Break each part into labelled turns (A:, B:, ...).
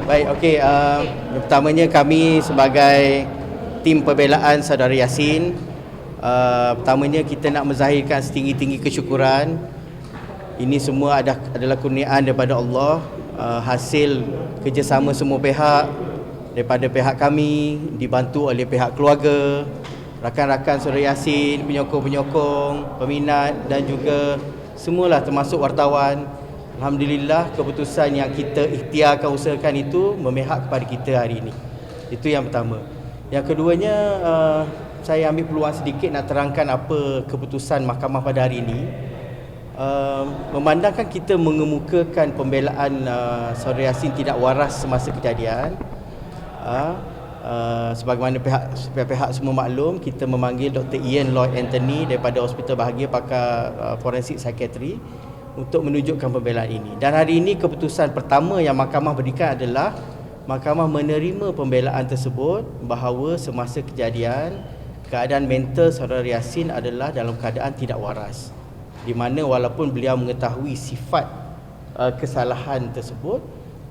A: Baik, okey. Yang pertamanya kami sebagai tim pembelaan saudara Yasin, pertamanya kita nak menzahirkan setinggi-tinggi kesyukuran. Ini semua adalah kurniaan daripada Allah, hasil kerjasama semua pihak, daripada pihak kami, dibantu oleh pihak keluarga, rakan-rakan saudara Yasin, penyokong-penyokong, peminat dan juga semualah termasuk wartawan. Alhamdulillah keputusan yang kita ikhtiarkan, usahakan itu memihak kepada kita hari ini. Itu yang pertama. Yang keduanya, saya ambil peluang sedikit nak terangkan apa keputusan mahkamah pada hari ini. Memandangkan kita mengemukakan pembelaan saudara Yasin tidak waras semasa kejadian, sebagaimana pihak semua maklum, kita memanggil Dr. Ian Lloyd Anthony daripada Hospital Bahagia, pakar forensik psikiatri, untuk menunjukkan pembelaan ini. Dan hari ini keputusan pertama yang mahkamah berikan adalah mahkamah menerima pembelaan tersebut bahawa semasa kejadian keadaan mental saudara Yasin adalah dalam keadaan tidak waras, di mana walaupun beliau mengetahui sifat kesalahan tersebut,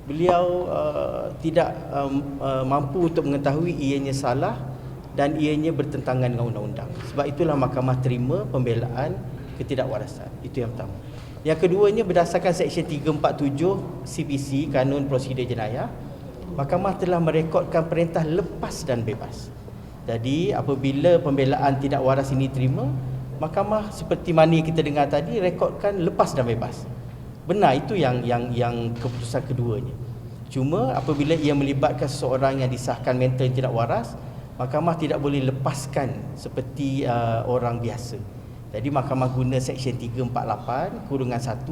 A: beliau tidak mampu untuk mengetahui ianya salah dan ianya bertentangan dengan undang-undang. Sebab itulah mahkamah terima pembelaan ketidakwarasan. Itu yang pertama. Yang keduanya, berdasarkan Seksyen 347 CPC, Kanun Prosedur Jenayah, mahkamah telah merekodkan perintah lepas dan bebas. Jadi apabila pembelaan tidak waras ini terima, mahkamah seperti mana kita dengar tadi, rekodkan lepas dan bebas. Benar, itu yang keputusan keduanya. Cuma apabila ia melibatkan seseorang yang disahkan mental tidak waras, mahkamah tidak boleh lepaskan seperti orang biasa. Jadi mahkamah guna Seksyen 348 kurungan 1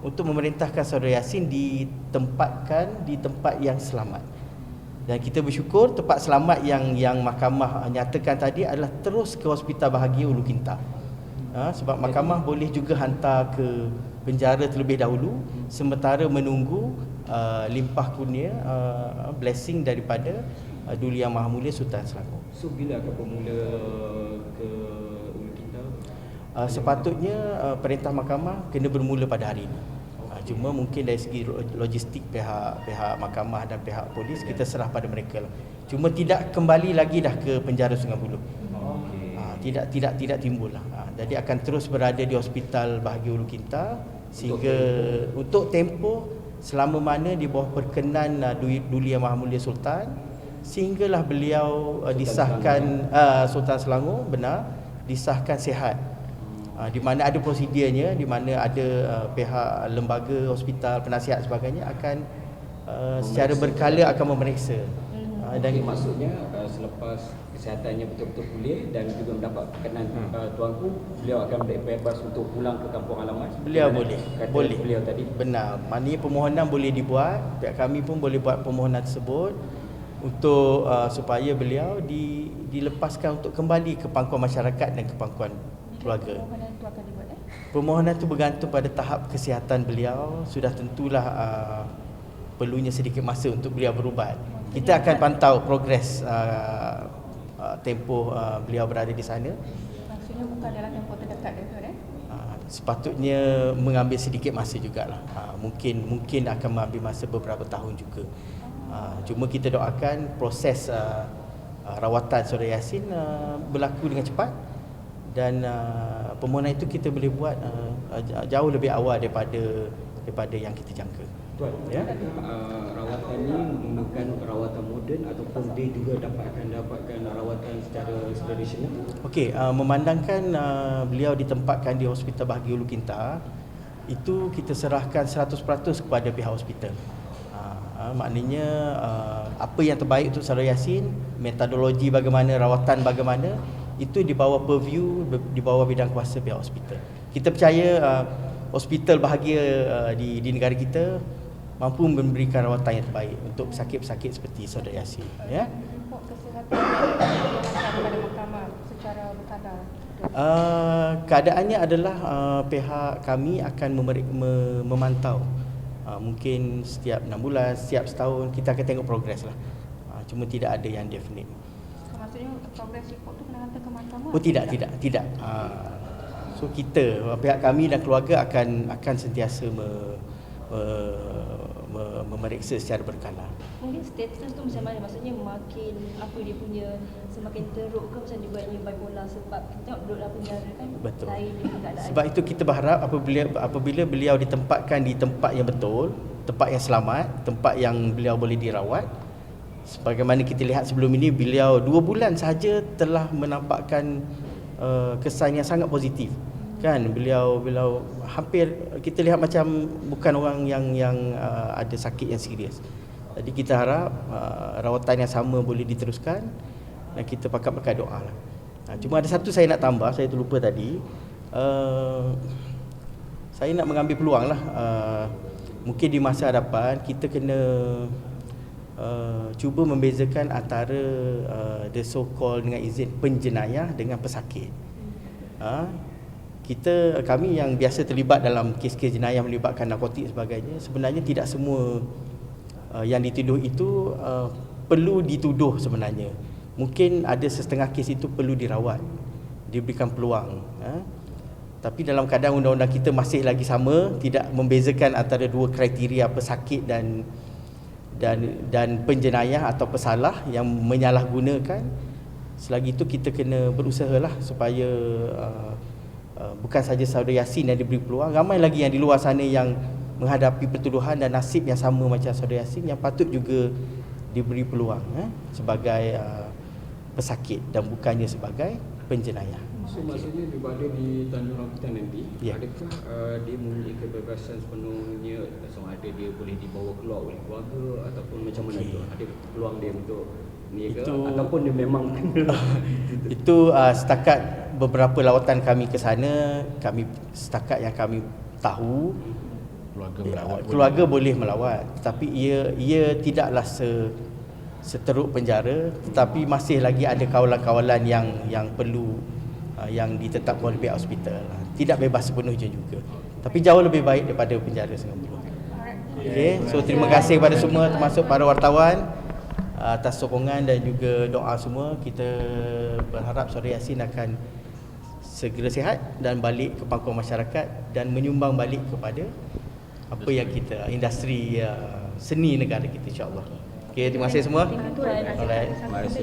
A: untuk memerintahkan saudara Yasin ditempatkan di tempat yang selamat. Dan kita bersyukur tempat selamat yang mahkamah nyatakan tadi adalah terus ke Hospital Bahagia Ulu Kinta. Sebab mahkamah boleh juga hantar ke penjara terlebih dahulu sementara menunggu limpah kurnia blessing daripada Duli Yang Maha Mulia Sultan Selangor.
B: So bila akan bermula ke Ulu Kinta?
A: Sepatutnya perintah mahkamah kena bermula pada hari ini. Cuma mungkin dari segi logistik pihak mahkamah dan pihak polis, kita serah pada mereka lah. Cuma tidak kembali lagi dah ke penjara Sungai Buloh. Tidak timbul lah. Jadi akan terus berada di Hospital Bahagia Ulu Kinta sehingga untuk tempoh selama mana di bawah perkenan Duli Yang Maha Mulia Sultan, sehinggalah beliau disahkan Sultan Selangor, benar, disahkan sihat. Di mana ada prosedurnya, di mana ada pihak lembaga, hospital, penasihat sebagainya akan secara berkala akan memeriksa.
B: Dan maksudnya selepas kesihatannya betul-betul pulih dan juga mendapat perkenan tuanku, beliau akan bebas untuk pulang ke kampung halaman.
A: Beliau boleh.
B: Beliau tadi.
A: Benar. Maknanya permohonan boleh dibuat, pihak kami pun boleh buat permohonan tersebut untuk supaya beliau dilepaskan untuk kembali ke pangkuan masyarakat dan ke pangkuan keluarga.
C: Permohonan itu akan dibuat
A: Permohonan itu bergantung pada tahap kesihatan beliau. Sudah tentulah perlunya sedikit masa untuk beliau berubat. Kita akan pantau progres tempoh beliau berada di sana.
C: Maksudnya bukan dalam tempoh terdekat dia,
A: sepatutnya mengambil sedikit masa jugalah. Mungkin akan mengambil masa beberapa tahun juga. Cuma kita doakan proses rawatan saudara Yasin berlaku dengan cepat, dan permohonan itu kita boleh buat jauh lebih awal daripada yang kita jangka.
B: Tuan, ya? Rawatan ini menggunakan rawatan moden ataupun dia juga dapatkan rawatan secara tradisional?
A: Okey, memandangkan beliau ditempatkan di Hospital Bahagia Ulu Kinta, itu kita serahkan 100% kepada pihak hospital. Maknanya apa yang terbaik untuk saudara Yasin, metodologi bagaimana, rawatan bagaimana, itu di bawah purview, di bawah bidang kuasa pihak hospital. Kita percaya hospital bahagia di negara kita mampu memberikan rawatan yang terbaik untuk pesakit-pesakit seperti saudara Yasin, ya.
C: Report kesihatan kepada mahkamah secara berkala.
A: Keadaannya adalah pihak kami akan memantau. Mungkin setiap 6 bulan, setiap setahun kita akan tengok progres lah. Cuma tidak ada yang definite.
C: Maksudnya progres report tu kena hantar ke mahkamah?
A: Oh tidak. So kita, pihak kami dan keluarga akan sentiasa memeriksa secara berkala.
D: Mungkin status tu macam mana? Maksudnya makin apa dia punya, semakin teruk ke macam dibuatnya bipolar, sebab kita tengok duduk dalam penjara kan.
A: Betul.
D: Lain dengan keadaan.
A: Sebab itu kita berharap apabila beliau ditempatkan di tempat yang betul, tempat yang selamat, tempat yang beliau boleh dirawat. Sebagaimana kita lihat sebelum ini, beliau 2 bulan sahaja telah menampakkan kesan yang sangat positif. Kan beliau hampir kita lihat macam bukan orang yang ada sakit yang serius. Jadi kita harap rawatan yang sama boleh diteruskan dan kita pakat-pakat doa lah. Cuma ada satu saya nak tambah, saya terlupa tadi. Saya nak mengambil peluang lah. Mungkin di masa hadapan kita kena cuba membezakan antara the so called dengan izin penjenayah dengan pesakit. Kami yang biasa terlibat dalam kes-kes jenayah melibatkan narkotik sebagainya, sebenarnya tidak semua yang dituduh itu perlu dituduh sebenarnya. Mungkin ada setengah kes itu perlu dirawat, diberikan peluang. Tapi dalam keadaan undang-undang kita masih lagi sama, tidak membezakan antara dua kriteria pesakit dan penjenayah atau pesalah yang menyalahgunakan. Selagi itu kita kena berusahalah supaya bukan saja saudara Yasin yang diberi peluang, ramai lagi yang di luar sana yang menghadapi pertuduhan dan nasib yang sama macam saudara Yasin yang patut juga diberi peluang sebagai pesakit dan bukannya sebagai penjenayah.
B: So maksudnya bila di Tanjung Rambutan nanti,
A: Ya.
B: adakah dia mempunyai kebebasan sepenuhnya, sama ada dia boleh dibawa keluar oleh keluarga ataupun macam mana tu? Ada peluang dia untuk ni ke ataupun dia memang
A: Itu setakat beberapa lawatan kami ke sana, setakat yang kami tahu keluarga boleh melawat, tetapi ia tidaklah seteruk penjara, tetapi masih lagi ada kawalan-kawalan yang perlu yang ditetapkan oleh pihak hospital. Tidak bebas sepenuhnya juga, tapi jauh lebih baik daripada penjara Singapura. Okey, so terima kasih kepada semua, termasuk para wartawan atas sokongan dan juga doa semua. Kita berharap saudara Yasin akan segera sihat dan balik ke pangkuan masyarakat dan menyumbang balik kepada apa yang kita industri seni negara kita, insya-Allah. Okey, terima kasih semua.
D: Tuan.
A: Alright.
B: Terima kasih.